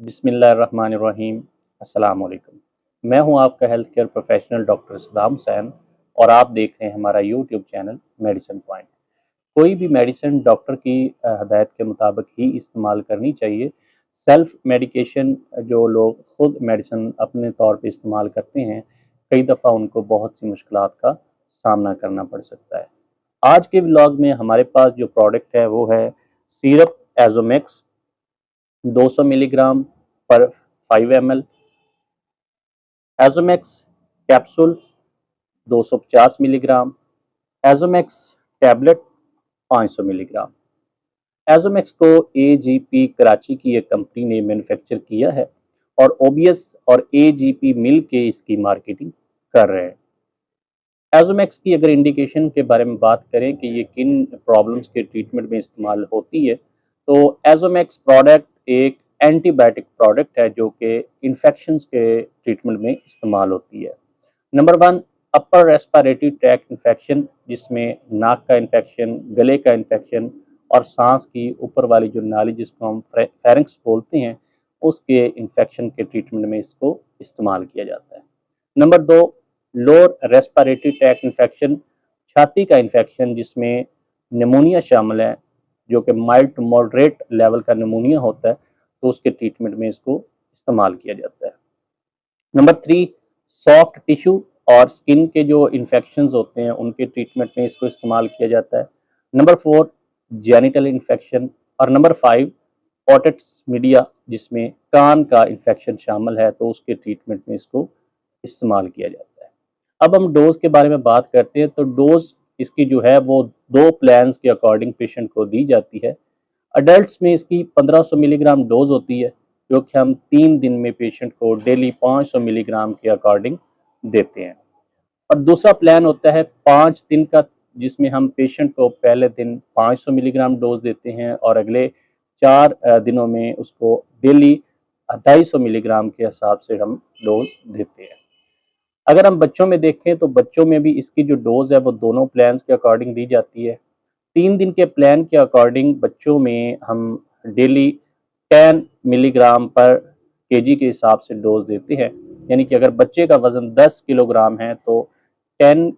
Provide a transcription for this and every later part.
बिस्मिल्लाहिर्रहमानिर्रहीम। अस्सलाम वालेकुम। मैं हूं आपका health care professional doctor Saddam Hussain और आप देख रहे हैं हमारा यूट्यूब चैनल मेडिसिन पॉइंट। कोई भी मेडिसिन डॉक्टर की हदायत के मुताबिक ही इस्तेमाल करनी चाहिए। सेल्फ मेडिकेशन जो लोग खुद मेडिसिन अपने तौर पे इस्तेमाल करते हैं, कई दफ़ा उनको बहुत सी मुश्किलात का सामना करना पड़ सकता है। आज के व्लॉग में हमारे पास जो प्रोडक्ट है वो है सिरप एजोमेक्स 200 मिलीग्राम पर 5 ml, Azomax capsule 250 milligram, Azomax tablet 500 milligram. Azomax को एजीपी कराची की एक कंपनी ने मैन्युफैक्चर किया है और ओबीएस और एजीपी मिल के इसकी मार्केटिंग कर रहे हैं। एजोमेक्स की अगर इंडिकेशन के बारे में बात करें कि ये किन प्रॉब्लम्स के ट्रीटमेंट में इस्तेमाल होती है, तो एजोमेक्स प्रोडक्ट एक एंटीबायोटिक प्रोडक्ट है जो कि इन्फेक्शंस के ट्रीटमेंट में इस्तेमाल होती है। Number one, upper respiratory tract infection, जिसमें नाक का इन्फेक्शन, गले का इन्फेक्शन और सांस की ऊपर वाली जो नाली जिसको हम फेरिंक्स बोलते हैं, उसके इन्फेक्शन के ट्रीटमेंट में इसको इस्तेमाल किया जाता है। नंबर दो, लोअर रेस्पिरेटरी ट्रैक्ट इन्फेक्शन, छाती का इन्फेक्शन जिसमें निमोनिया शामिल है, जो कि माइल्ड टू मॉडरेट लेवल का निमोनिया होता है, तो उसके ट्रीटमेंट में इसको इस्तेमाल किया जाता है। नंबर थ्री, सॉफ्ट टिश्यू और स्किन के जो इन्फेक्शंस होते हैं उनके ट्रीटमेंट में इसको इस्तेमाल किया जाता है। Number four, genital infection. और नंबर फाइव, ओटिटिस मीडिया, जिसमें कान का इन्फेक्शन शामिल है, तो उसके ट्रीटमेंट में इसको इस्तेमाल किया जाता है। अब हम डोज के बारे में बात करते हैं, तो डोज इसकी जो है वो दो प्लान्स के अकॉर्डिंग पेशेंट को दी जाती है। अडल्ट्स में इसकी 1500 मिलीग्राम डोज होती है, जो कि हम 3 दिन में पेशेंट को डेली 500 मिलीग्राम के अकॉर्डिंग देते हैं। और दूसरा प्लान होता है 5 दिन का, जिसमें हम पेशेंट को पहले दिन 500 मिलीग्राम डोज देते हैं और अगले 4 दिनों में उसको डेली 250 मिलीग्राम के हिसाब से हम डोज देते हैं। अगर हम बच्चों में देखें तो बच्चों में भी इसकी जो डोज है वो दोनों प्लान्स के अकॉर्डिंग दी जाती है। 3 दिन के प्लान के अकॉर्डिंग बच्चों में हम डेली 10 मिलीग्राम पर केजी के हिसाब से डोज देते हैं। यानी कि अगर बच्चे का वज़न 10 किलोग्राम है तो 10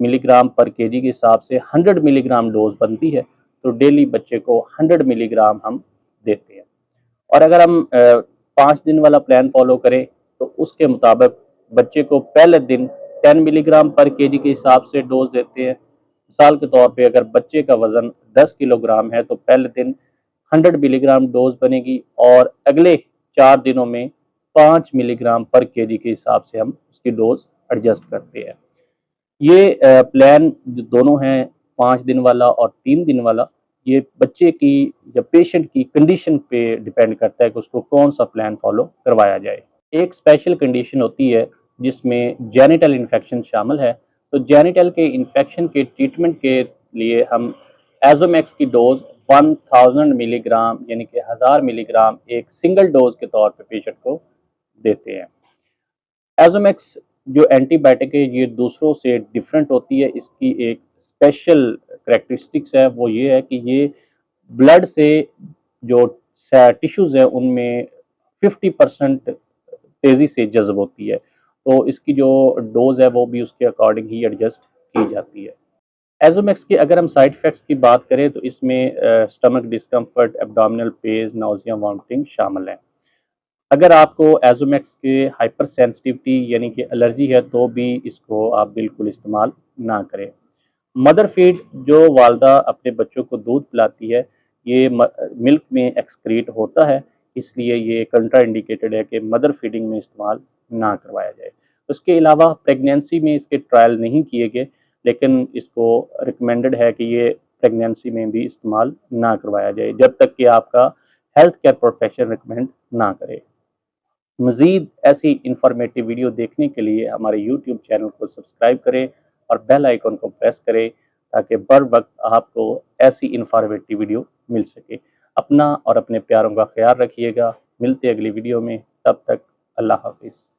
मिलीग्राम पर केजी के हिसाब से 100 मिलीग्राम डोज बनती है, तो डेली बच्चे को 100 मिलीग्राम हम देते हैं। और अगर हम 5 दिन वाला प्लान फॉलो करें तो उसके मुताबिक बच्चे को पहले दिन 10 मिलीग्राम पर केजी के हिसाब से डोज देते हैं। मिसाल के तौर पे अगर बच्चे का वज़न 10 किलोग्राम है तो पहले दिन 100 मिलीग्राम डोज बनेगी और अगले 4 दिनों में 5 मिलीग्राम पर केजी के हिसाब से हम उसकी डोज एडजस्ट करते हैं। ये प्लान जो दोनों हैं, 5 दिन वाला और 3 दिन वाला, ये बच्चे की या पेशेंट की कंडीशन पे डिपेंड करता है कि उसको कौन सा प्लान फॉलो करवाया जाए। एक स्पेशल कंडीशन होती है जिसमें जेनिटल इन्फेक्शन शामिल है, तो जेनिटल के इन्फेक्शन के ट्रीटमेंट के लिए हम एजोमेक्स की डोज 1000 मिलीग्राम यानी कि 1000 मिलीग्राम एक सिंगल डोज के तौर पे पेशेंट को देते हैं। एजोमेक्स जो एंटीबायोटिक है ये दूसरों से डिफरेंट होती है। इसकी एक स्पेशल करेक्टरिस्टिक्स है, वो ये है कि ये ब्लड से जो टिश्यूज़ है उनमें 50% तेज़ी से जज़्ब होती है, तो इसकी जो डोज़ है वो भी उसके अकॉर्डिंग ही एडजस्ट की जाती है। एजोमेक्स के अगर हम साइड इफ़ेक्ट्स की बात करें तो इसमें stomach discomfort, abdominal pain, nausea, vomiting शामिल हैं। अगर आपको एजोमेक्स के हाइपर सेंसिटिविटी यानी कि एलर्जी है तो भी इसको आप बिल्कुल इस्तेमाल ना करें। मदर फीड जो वालदा अपने बच्चों को दूध पिलाती है, ये मिल्क में एक्सक्रीट होता है, इसलिए ये कंट्रा इंडिकेटेड है कि मदर फीडिंग में इस्तेमाल ना करवाया जाए। उसके अलावा प्रेगनेंसी में इसके ट्रायल नहीं किए गए, लेकिन इसको रिकमेंडेड है कि ये प्रेगनेंसी में भी इस्तेमाल ना करवाया जाए जब तक कि आपका हेल्थ केयर प्रोफेशनल रिकमेंड ना करे। मज़ीद ऐसी इंफॉर्मेटिव वीडियो देखने के लिए हमारे यूट्यूब चैनल को सब्सक्राइब करें और बेल आइकन को प्रेस करें ताकि बर वक्त आपको ऐसी इंफॉर्मेटिव वीडियो मिल सके। अपना और अपने प्यारों का ख्याल रखिएगा। मिलते अगली वीडियो में, तब तक अल्लाह हाफिज़।